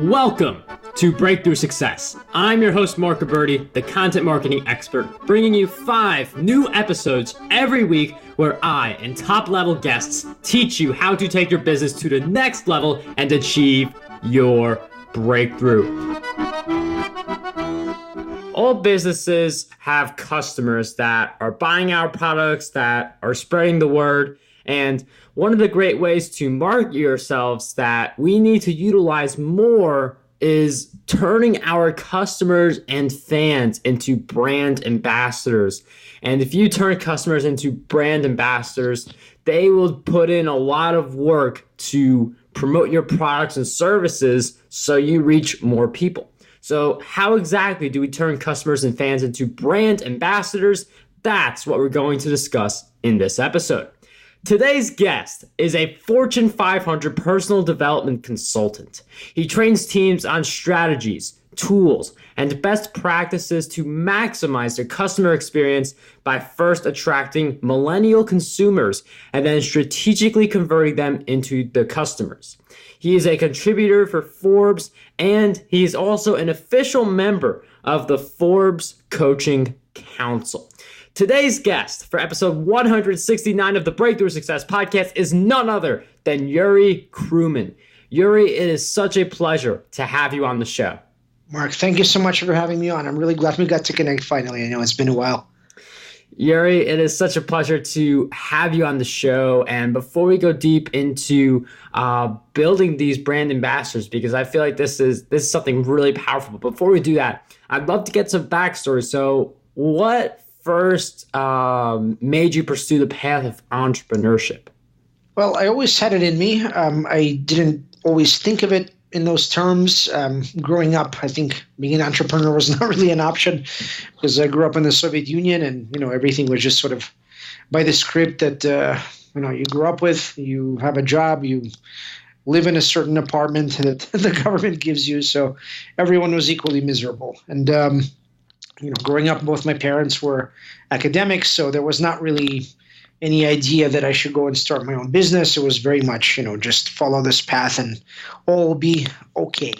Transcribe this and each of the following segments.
Welcome to Breakthrough Success. I'm your host, Mark Roberti, the content marketing expert, bringing you 5 new episodes every week where I and top-level guests teach you how to take your business to the next level and achieve your breakthrough. All businesses have customers that are buying our products, that are spreading the word, and one of the great ways to market yourselves that we need to utilize more is turning our customers and fans into brand ambassadors. And if you turn customers into brand ambassadors, they will put in a lot of work to promote your products and services so you reach more people. So how exactly do we turn customers and fans into brand ambassadors? That's what we're going to discuss in this episode. Today's guest is a Fortune 500 personal development consultant. He trains teams on strategies, tools, and best practices to maximize their customer experience by first attracting millennial consumers and then strategically converting them into the customers. He is a contributor for Forbes, and he is also an official member of the Forbes Coaching Council. Today's guest for episode 169 of the Breakthrough Success podcast is none other than Yuri Kruman. Yuri, it is such a pleasure to have you on the show. Mark, thank you so much for having me on. I'm really glad we got to connect finally. I know it's been a while. Yuri, it is such a pleasure to have you on the show. And before we go deep into building these brand ambassadors, because I feel like this is something really powerful. But before we do that, I'd love to get some backstory. So what first made you pursue the path of entrepreneurship? Well, I always had it in me. I didn't always think of it in those terms. Growing up, I think being an entrepreneur was not really an option because I grew up in the Soviet Union, and everything was just sort of by the script that you grew up with. You have a job, you live in a certain apartment that the government gives you, so everyone was equally miserable. And growing up, both my parents were academics, so there was not really any idea that I should go and start my own business. It was very much, just follow this path and all will be okay.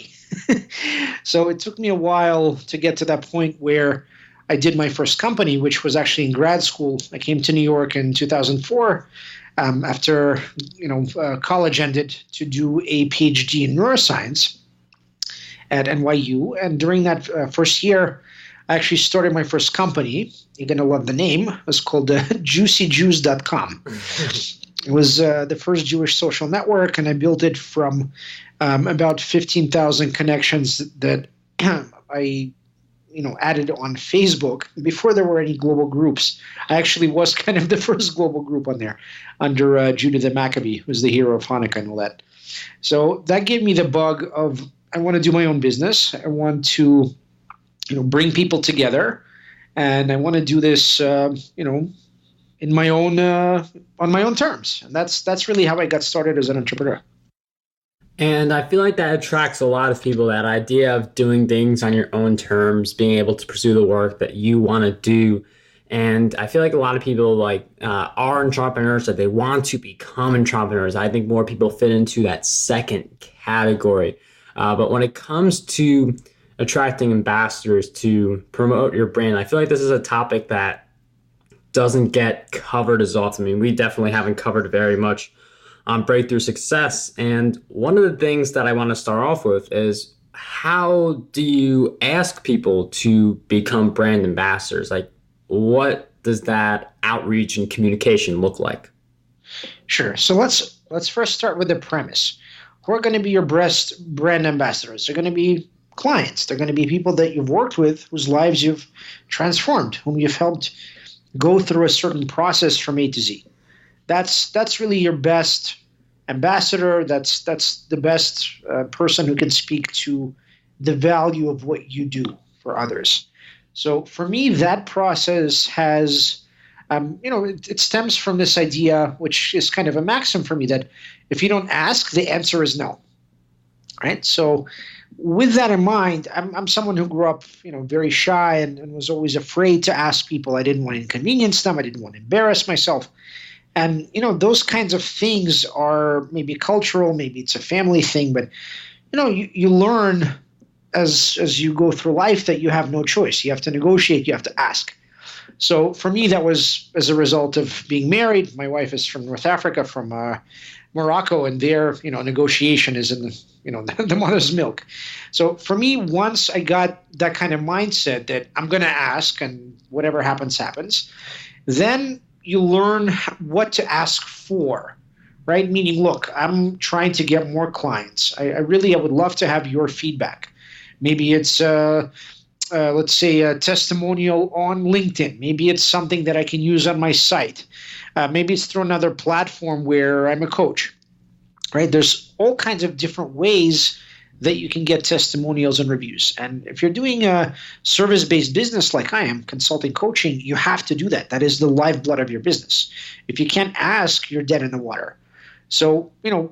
So it took me a while to get to that point where I did my first company, which was actually in grad school. I came to New York in 2004 after college ended to do a PhD in neuroscience at NYU. And during that first year, I actually started my first company. You're going to love the name. It was called JuicyJews.com. It was the first Jewish social network, and I built it from about 15,000 connections that I added on Facebook before there were any global groups. I actually was kind of the first global group on there under Judah the Maccabee, who was the hero of Hanukkah and all that. So that gave me the bug of I want to do my own business. I want to bring people together, and I want to do this, in my own, on my own terms. And that's really how I got started as an entrepreneur. And I feel like that attracts a lot of people, that idea of doing things on your own terms, being able to pursue the work that you want to do. And I feel like a lot of people are entrepreneurs, that they want to become entrepreneurs. I think more people fit into that second category. But when it comes to attracting ambassadors to promote your brand, I feel like this is a topic that doesn't get covered as often. I mean, we definitely haven't covered very much on Breakthrough Success. And one of the things that I want to start off with is, how do you ask people to become brand ambassadors? Like, what does that outreach and communication look like? Sure. So let's first start with the premise. Who are going to be your best brand ambassadors? They're going to be clients. They're going to be people that you've worked with, whose lives you've transformed, whom you've helped go through a certain process from A to Z. That's really your best ambassador. That's the best person who can speak to the value of what you do for others. So for me, that process has, it stems from this idea, which is kind of a maxim for me, that if you don't ask, the answer is no. Right? So with that in mind, I'm someone who grew up, very shy and was always afraid to ask people. I didn't want to inconvenience them. I didn't want to embarrass myself. And, those kinds of things are maybe cultural, maybe it's a family thing, but, you learn as you go through life that you have no choice. You have to negotiate, you have to ask. So for me, that was as a result of being married. My wife is from North Africa, from Morocco, and there, negotiation is in the mother's milk. So for me, once I got that kind of mindset that I'm going to ask and whatever happens, happens, then you learn what to ask for, right? Meaning, look, I'm trying to get more clients. I would love to have your feedback. Maybe it's let's say a testimonial on LinkedIn. Maybe it's something that I can use on my site. Maybe it's through another platform where I'm a coach, right? There's all kinds of different ways that you can get testimonials and reviews. And if you're doing a service-based business like I am, consulting, coaching, you have to do that. That is the lifeblood of your business. If you can't ask, you're dead in the water. So,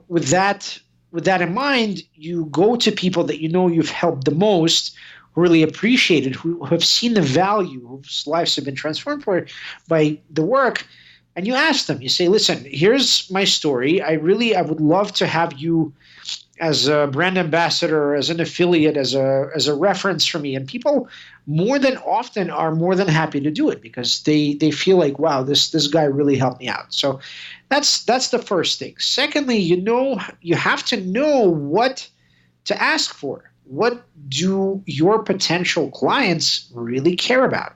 with that in mind, you go to people that you've helped the most, who really appreciate it, who have seen the value, whose lives have been transformed by the work, and you ask them. You say, listen, here's my story. I would love to have you as a brand ambassador, as an affiliate, as a reference for me. And people more than often are more than happy to do it because they feel like, wow, this guy really helped me out. So that's the first thing. Secondly, you have to know what to ask for. What do your potential clients really care about?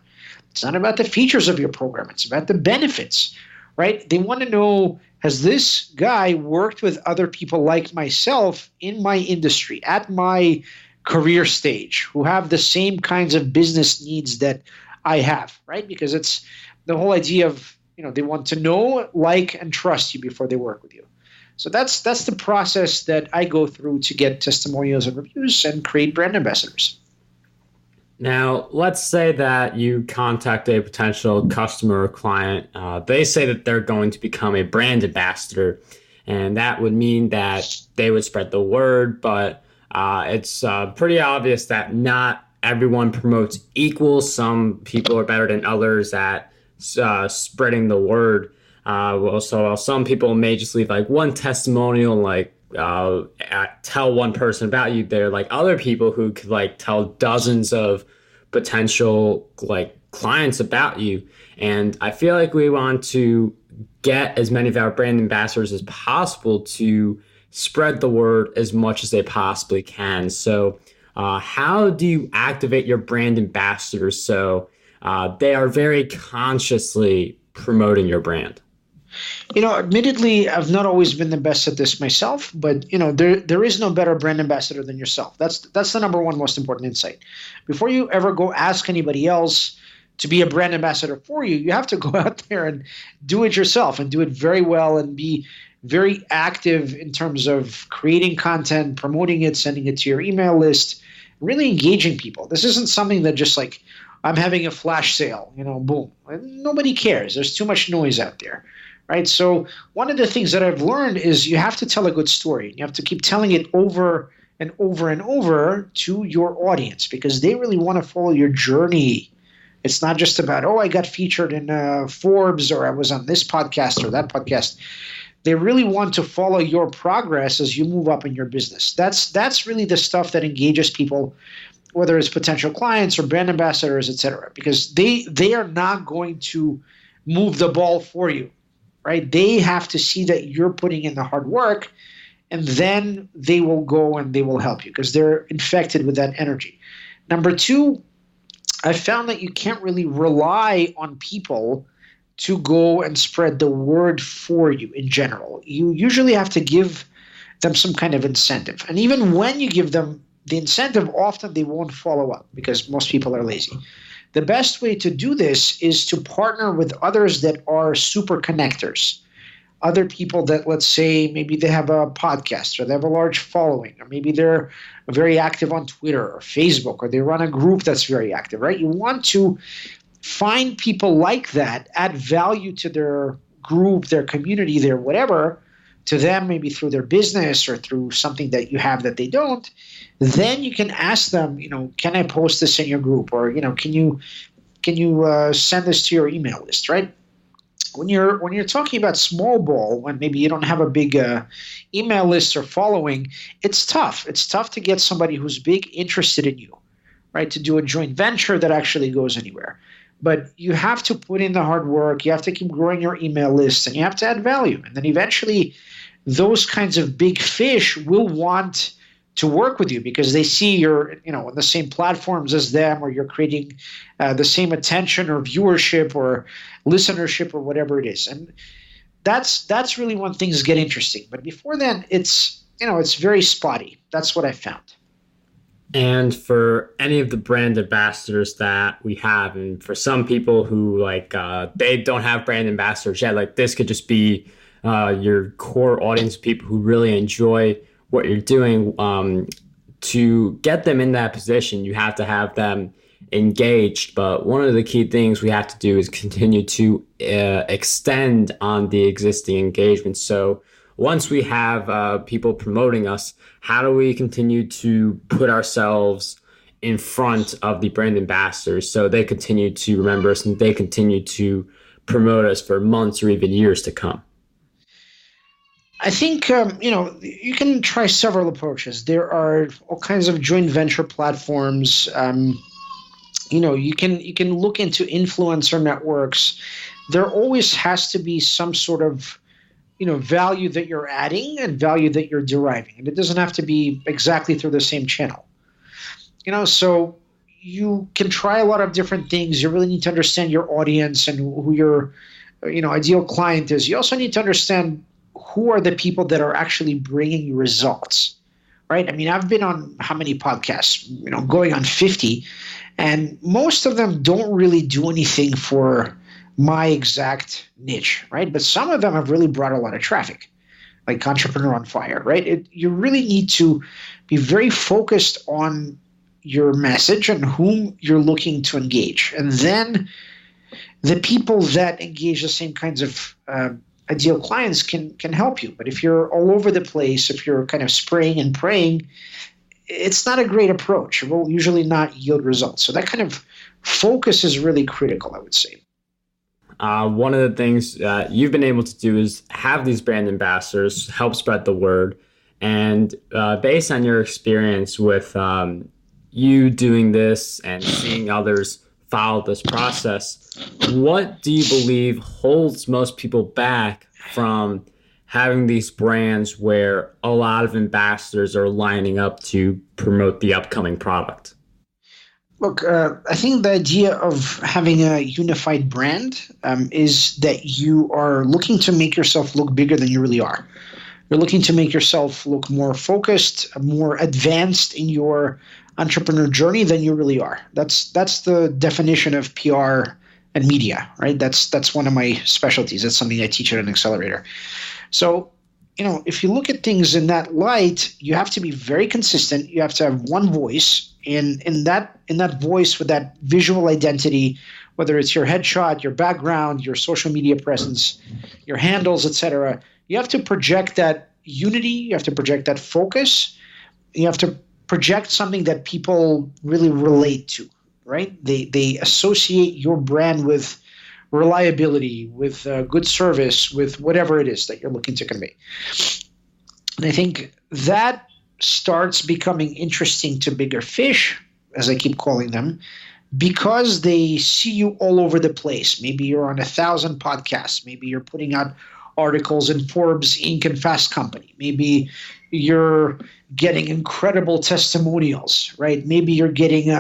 It's not about the features of your program. It's about the benefits, right? They want to know, has this guy worked with other people like myself in my industry, at my career stage, who have the same kinds of business needs that I have, right? Because it's the whole idea of, they want to know, like, and trust you before they work with you. So that's the process that I go through to get testimonials and reviews and create brand ambassadors. Now, let's say that you contact a potential customer or client. They say that they're going to become a brand ambassador, and that would mean that they would spread the word, but it's pretty obvious that not everyone promotes equal. Some people are better than others at spreading the word. So some people may just leave like one testimonial, like tell one person about you. They're like other people who could like tell dozens of potential like clients about you. And I feel like we want to get as many of our brand ambassadors as possible to spread the word as much as they possibly can. So how do you activate your brand ambassadors so they are very consciously promoting your brand? Admittedly, I've not always been the best at this myself, but there is no better brand ambassador than yourself. That's the number one most important insight. Before you ever go ask anybody else to be a brand ambassador for you, you have to go out there and do it yourself and do it very well and be very active in terms of creating content, promoting it, sending it to your email list, really engaging people. This isn't something that just like, I'm having a flash sale, boom. Nobody cares. There's too much noise out there. Right. So one of the things that I've learned is you have to tell a good story. You have to keep telling it over and over and over to your audience because they really want to follow your journey. It's not just about, I got featured in Forbes or I was on this podcast or that podcast. They really want to follow your progress as you move up in your business. That's really the stuff that engages people, whether it's potential clients or brand ambassadors, et cetera, because they are not going to move the ball for you. Right? They have to see that you're putting in the hard work, and then they will go and they will help you because they're infected with that energy. Number two, I found that you can't really rely on people to go and spread the word for you in general. You usually have to give them some kind of incentive. And even when you give them the incentive, often they won't follow up because most people are lazy. The best way to do this is to partner with others that are super connectors, other people that, let's say, maybe they have a podcast or they have a large following, or maybe they're very active on Twitter or Facebook, or they run a group that's very active, right? You want to find people like that, add value to their group, their community, their whatever, to them, maybe through their business or through something that you have that they don't. Then you can ask them, can I post this in your group? Or, can you send this to your email list, right? when you're talking about small ball, when maybe you don't have a big email list or following, it's tough. It's tough to get somebody who's big interested in you, right? To do a joint venture that actually goes anywhere. But you have to put in the hard work. You have to keep growing your email list, and you have to add value. And then eventually, those kinds of big fish will want to work with you because they see you're, on the same platforms as them, or you're creating the same attention or viewership or listenership or whatever it is. And that's really when things get interesting. But before then, it's very spotty. That's what I found. And for any of the brand ambassadors that we have, and for some people who they don't have brand ambassadors yet, like this could just be your core audience of people who really enjoy what you're doing. To get them in that position, you have to have them engaged. But one of the key things we have to do is continue to extend on the existing engagement. So once we have people promoting us, how do we continue to put ourselves in front of the brand ambassadors so they continue to remember us and they continue to promote us for months or even years to come? I think you can try several approaches. There are all kinds of joint venture platforms. You can look into influencer networks. There always has to be some sort of value that you're adding and value that you're deriving, and it doesn't have to be exactly through the same channel. So you can try a lot of different things. You really need to understand your audience and who your ideal client is. You also need to understand who are the people that are actually bringing you results, right? I mean, I've been on how many podcasts, going on 50, and most of them don't really do anything for my exact niche, right? But some of them have really brought a lot of traffic, like Entrepreneur on Fire, right? You really need to be very focused on your message and whom you're looking to engage. And then the people that engage the same kinds of ideal clients can help you. But if you're all over the place, if you're kind of spraying and praying, it's not a great approach. It will usually not yield results. So that kind of focus is really critical, I would say. One of the things you've been able to do is have these brand ambassadors help spread the word. And based on your experience with you doing this and seeing others follow this process, what do you believe holds most people back from having these brands where a lot of ambassadors are lining up to promote the upcoming product? Look, I think the idea of having a unified brand is that you are looking to make yourself look bigger than you really are. You're looking to make yourself look more focused, more advanced in your entrepreneur journey than you really are. That's the definition of PR and media, right? That's one of my specialties. That's something I teach at an accelerator. So, if you look at things in that light, you have to be very consistent. You have to have one voice. In that voice with that visual identity, whether it's your headshot, your background, your social media presence, your handles, etc., you have to project that unity. You have to project that focus. You have to project something that people really relate to, right? They associate your brand with reliability, with good service, with whatever it is that you're looking to convey. And I think that starts becoming interesting to bigger fish, as I keep calling them, because they see you all over the place. Maybe you're on 1,000 podcasts. Maybe you're putting out articles in Forbes, Inc. and Fast Company. Maybe you're getting incredible testimonials, right? Maybe you're getting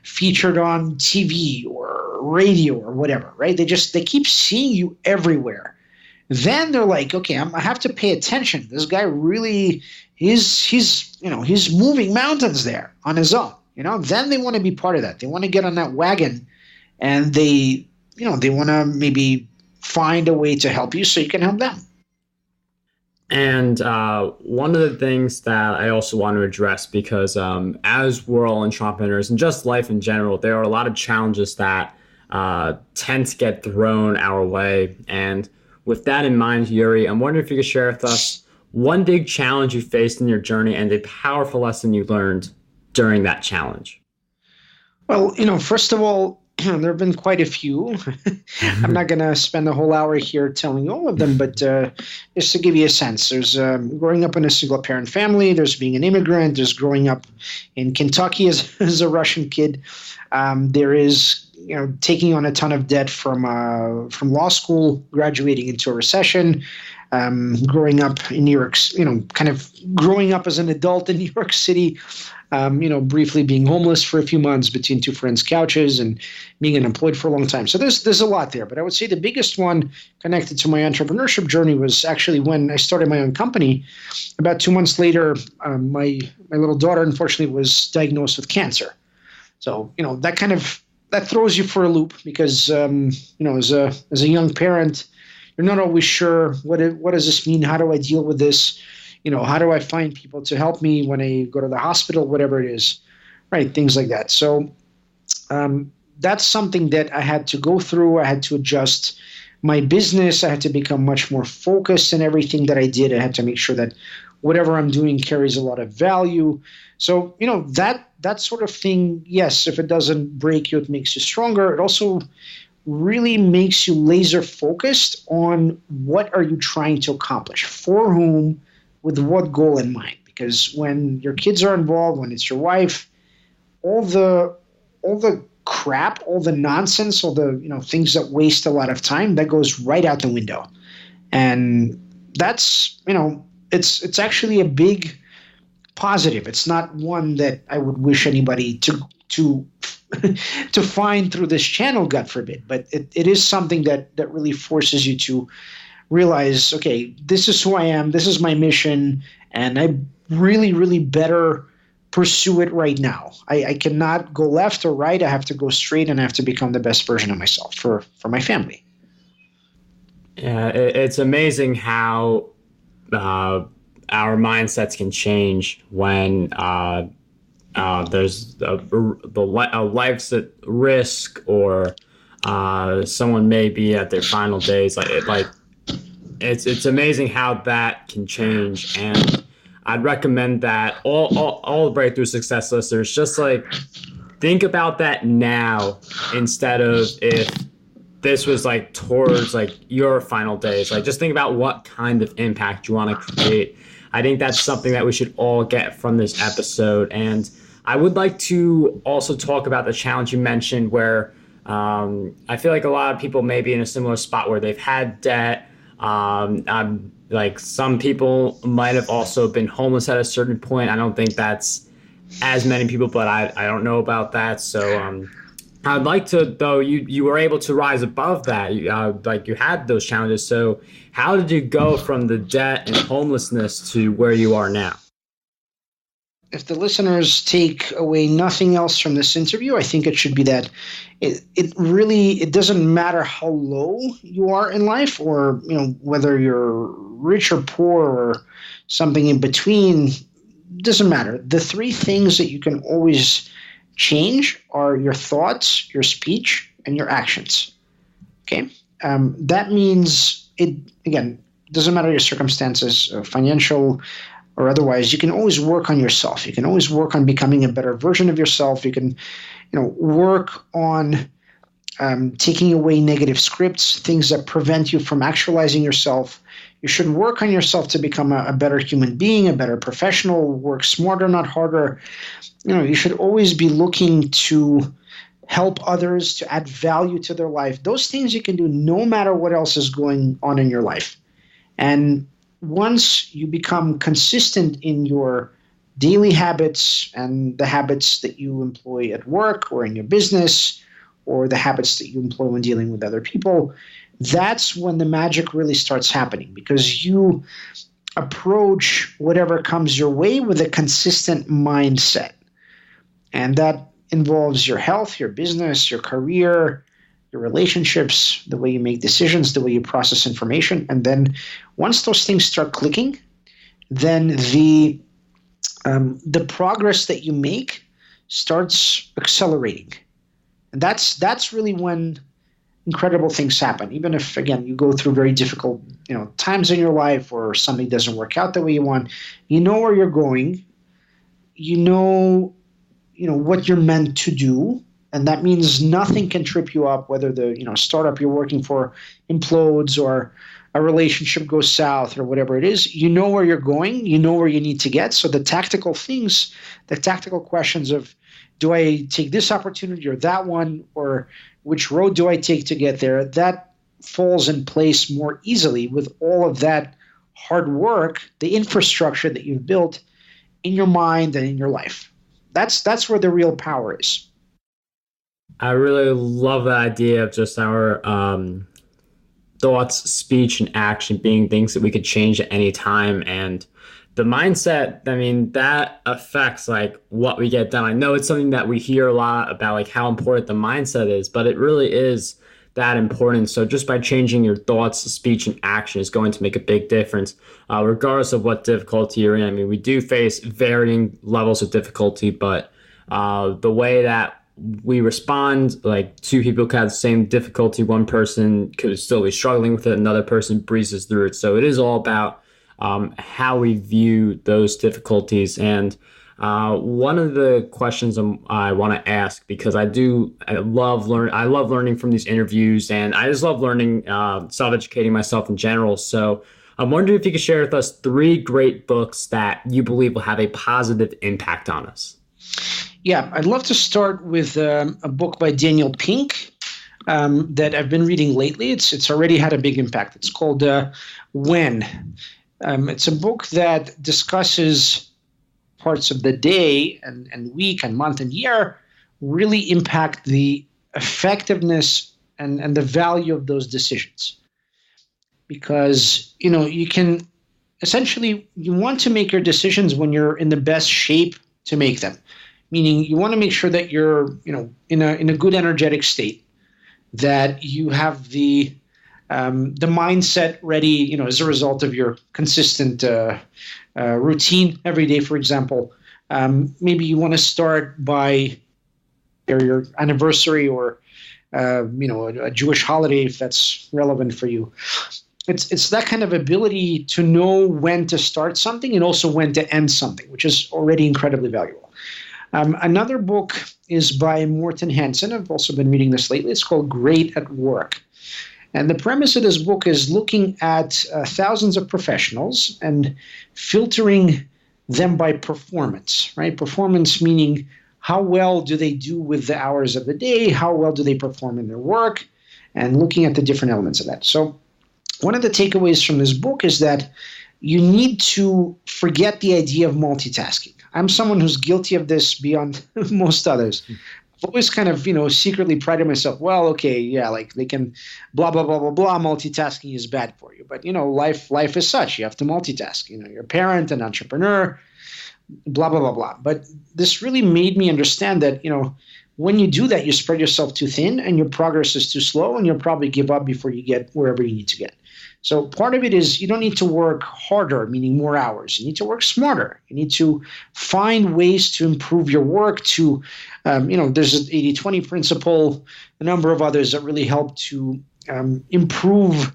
featured on TV or radio or whatever, right? They keep seeing you everywhere. Then they're like, okay, I have to pay attention. This guy really he's moving mountains there on his own. Then they want to be part of that. They want to get on that wagon, and they want to maybe find a way to help you so you can help them. And one of the things that I also want to address, because as we're all entrepreneurs and just life in general, there are a lot of challenges that tend to get thrown our way. And with that in mind, Yuri, I'm wondering if you could share with us one big challenge you faced in your journey and a powerful lesson you learned during that challenge. Well, first of all, There have been quite a few. I'm not going to spend a whole hour here telling you all of them, but just to give you a sense, there's growing up in a single parent family, there's being an immigrant, there's growing up in Kentucky as a Russian kid. There is taking on a ton of debt from law school, graduating into a recession, growing up in New York, kind of growing up as an adult in New York City, briefly being homeless for a few months between two friends' couches and being unemployed for a long time. So there's a lot there. But I would say the biggest one connected to my entrepreneurship journey was actually when I started my own company. About 2 months later, my little daughter, unfortunately, was diagnosed with cancer. So, that throws you for a loop because, as a young parent, you're not always sure what does this mean? How do I deal with this? How do I find people to help me when I go to the hospital, whatever it is, right? Things like that. So that's something that I had to go through. I had to adjust my business. I had to become much more focused in everything that I did. I had to make sure that whatever I'm doing carries a lot of value. So, that sort of thing, yes, if it doesn't break you, it makes you stronger. It also really makes you laser focused on what are you trying to accomplish, for whom, with what goal in mind. Because when your kids are involved, when it's your wife, all the crap, all the nonsense, all the things that waste a lot of time, that goes right out the window. And that's it's actually a big positive. It's not one that I would wish anybody to to find through this channel, God forbid. But it is something that really forces you to realize, okay, this is who I am, this is my mission, and I really, really better pursue it right now. I cannot go left or right. I have to go straight, and I have to become the best version of myself for my family. Yeah, it's amazing how our mindsets can change when there's a life's at risk, or someone may be at their final days. It's amazing how that can change. And I'd recommend that all the Breakthrough Success listeners just think about that now, instead of if this was towards your final days. Just think about what kind of impact you want to create. I think that's something that we should all get from this episode. And I would like to also talk about the challenge you mentioned, where I feel like a lot of people may be in a similar spot where they've had debt. Some people might have also been homeless at a certain point. I don't think that's as many people, but I don't know about that. So I'd like to, though, you were able to rise above that. You had those challenges. So how did you go from the debt and homelessness to where you are now? If the listeners take away nothing else from this interview, I think it should be that it doesn't matter how low you are in life, or whether you're rich or poor or something in between. Doesn't matter. The three things that you can always change are your thoughts, your speech, and your actions. Okay, that means it doesn't matter your circumstances, financial or otherwise. You can always work on yourself. You can always work on becoming a better version of yourself. You can, work on taking away negative scripts, things that prevent you from actualizing yourself. You should work on yourself to become a better human being, a better professional, work smarter, not harder. You should always be looking to help others, to add value to their life. Those things you can do no matter what else is going on in your life. And once you become consistent in your daily habits and the habits that you employ at work or in your business, or the habits that you employ when dealing with other people, that's when the magic really starts happening, because you approach whatever comes your way with a consistent mindset. And that involves your health, your business, your career, your relationships, the way you make decisions, the way you process information. And then once those things start clicking, then the progress that you make starts accelerating. And that's really when incredible things happen. Even if, again, you go through very difficult times in your life, or something doesn't work out the way you want, you know where you're going, you know what you're meant to do, And that means nothing can trip you up, whether the startup you're working for implodes or a relationship goes south or whatever it is. You know where you're going. You know where you need to get. So the tactical things, the tactical questions of, do I take this opportunity or that one, or which road do I take to get there, that falls in place more easily with all of that hard work, the infrastructure that you've built in your mind and in your life. That's where the real power is. I really love the idea of just our thoughts, speech, and action being things that we could change at any time. And the mindset, I mean, that affects like what we get done. I know it's something that we hear a lot about, like how important the mindset is, but it really is that important. So just by changing your thoughts, speech, and action is going to make a big difference, regardless of what difficulty you're in. I mean, we do face varying levels of difficulty, but the way that we respond, like two people could have the same difficulty. One person could still be struggling with it. Another person breezes through it. So it is all about how we view those difficulties. And one of the questions I want to ask, because I love learning from these interviews, and I just love learning, self-educating myself in general. So I'm wondering if you could share with us 3 great books that you believe will have a positive impact on us. Yeah, I'd love to start with a book by Daniel Pink that I've been reading lately. It's already had a big impact. It's called When. It's a book that discusses parts of the day and week and month and year really impact the effectiveness and the value of those decisions. Because, you can essentially, you want to make your decisions when you're in the best shape to make them. Meaning you want to make sure that you're, in a good energetic state, that you have the mindset ready, as a result of your consistent routine every day. For example, maybe you want to start by your anniversary or a Jewish holiday, if that's relevant for you. It's that kind of ability to know when to start something and also when to end something, which is already incredibly valuable. Another book is by Morten Hansen. I've also been reading this lately. It's called Great at Work. And the premise of this book is looking at thousands of professionals and filtering them by performance, right? Performance meaning how well do they do with the hours of the day? How well do they perform in their work? And looking at the different elements of that. So one of the takeaways from this book is that you need to forget the idea of multitasking. I'm someone who's guilty of this beyond most others. I've always kind of, secretly prided myself, well, okay, yeah, like they can blah, blah, blah, blah, blah, multitasking is bad for you. But, life is such. You have to multitask. You're a parent, an entrepreneur, blah, blah, blah, blah. But this really made me understand that, when you do that, you spread yourself too thin and your progress is too slow and you'll probably give up before you get wherever you need to get. So part of it is you don't need to work harder, meaning more hours. You need to work smarter. You need to find ways to improve your work to, there's an 80-20 principle, a number of others that really help to improve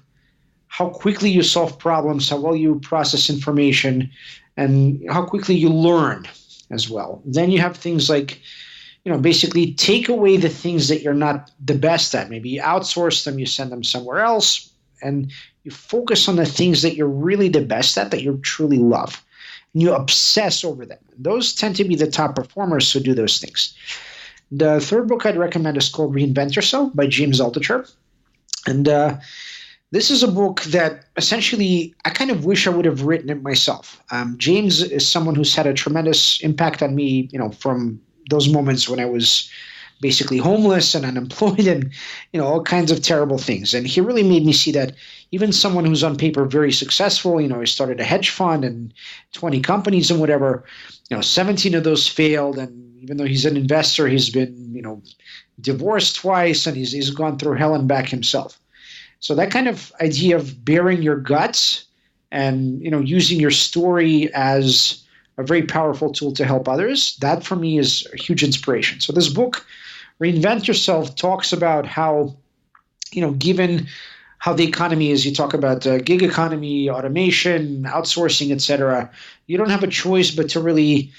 how quickly you solve problems, how well you process information, and how quickly you learn as well. Then you have things like, basically take away the things that you're not the best at. Maybe you outsource them, you send them somewhere else, and you focus on the things that you're really the best at, that you truly love. And you obsess over them. Those tend to be the top performers who do those things. The third book I'd recommend is called Reinvent Yourself by James Altucher. And this is a book that essentially I kind of wish I would have written it myself. James is someone who's had a tremendous impact on me, from those moments when I was basically homeless and unemployed and, all kinds of terrible things. And he really made me see that even someone who's on paper very successful, he started a hedge fund and 20 companies and whatever, 17 of those failed. And even though he's an investor, he's been, divorced twice and he's gone through hell and back himself. So that kind of idea of bearing your guts and, using your story as a very powerful tool to help others, that for me is a huge inspiration. So this book, Reinvent Yourself, talks about how, given how the economy is, you talk about gig economy, automation, outsourcing, et cetera, you don't have a choice but to really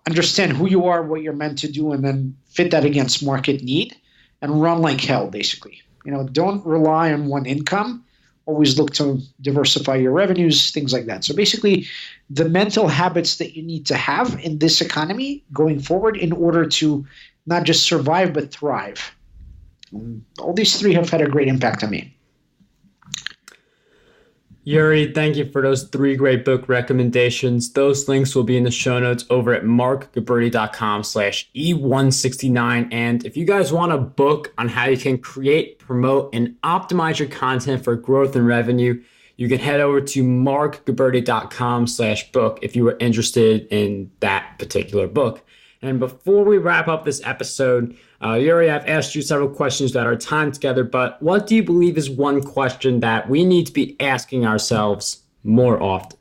understand who you are, what you're meant to do, and then fit that against market need and run like hell, basically. Don't rely on one income. Always look to diversify your revenues, things like that. So basically, the mental habits that you need to have in this economy going forward in order to not just survive, but thrive. All these three have had a great impact on me. Yuri, thank you for those 3 great book recommendations. Those links will be in the show notes over at markgabberty.com/E169. And if you guys want a book on how you can create, promote, and optimize your content for growth and revenue, you can head over to markgabberty.com/book if you are interested in that particular book. And before we wrap up this episode, Yuri, I've asked you several questions about our time together, but what do you believe is one question that we need to be asking ourselves more often?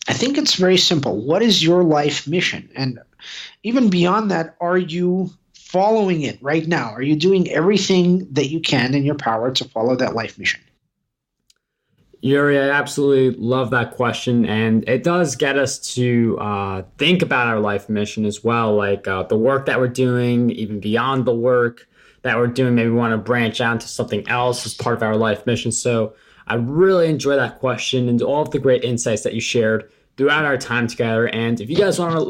I think it's very simple. What is your life mission? And even beyond that, are you following it right now? Are you doing everything that you can in your power to follow that life mission? Yuri, I absolutely love that question, and it does get us to think about our life mission as well, like the work that we're doing, even beyond the work that we're doing. Maybe we want to branch out into something else as part of our life mission. So I really enjoy that question and all of the great insights that you shared throughout our time together. And if you guys want to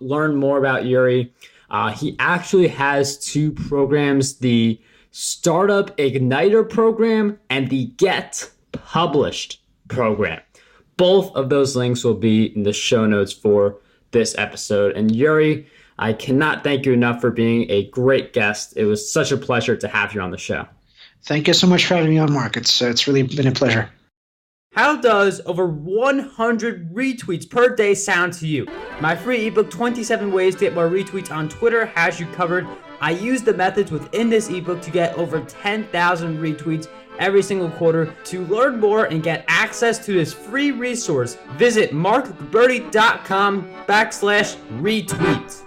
learn more about Yuri, he actually has 2 programs, the Startup Igniter program and the Get Published program. Both of those links will be in the show notes for this episode. And Yuri, I cannot thank you enough for being a great guest. It was such a pleasure to have you on the show. Thank you so much for having me on, Mark. It's really been a pleasure. How does over 100 retweets per day sound to you? My free ebook, 27 Ways to Get More Retweets on Twitter, has you covered. I use the methods within this ebook to get over 10,000 retweets every single quarter. To learn more and get access to this free resource, visit markgabberty.com/retweets.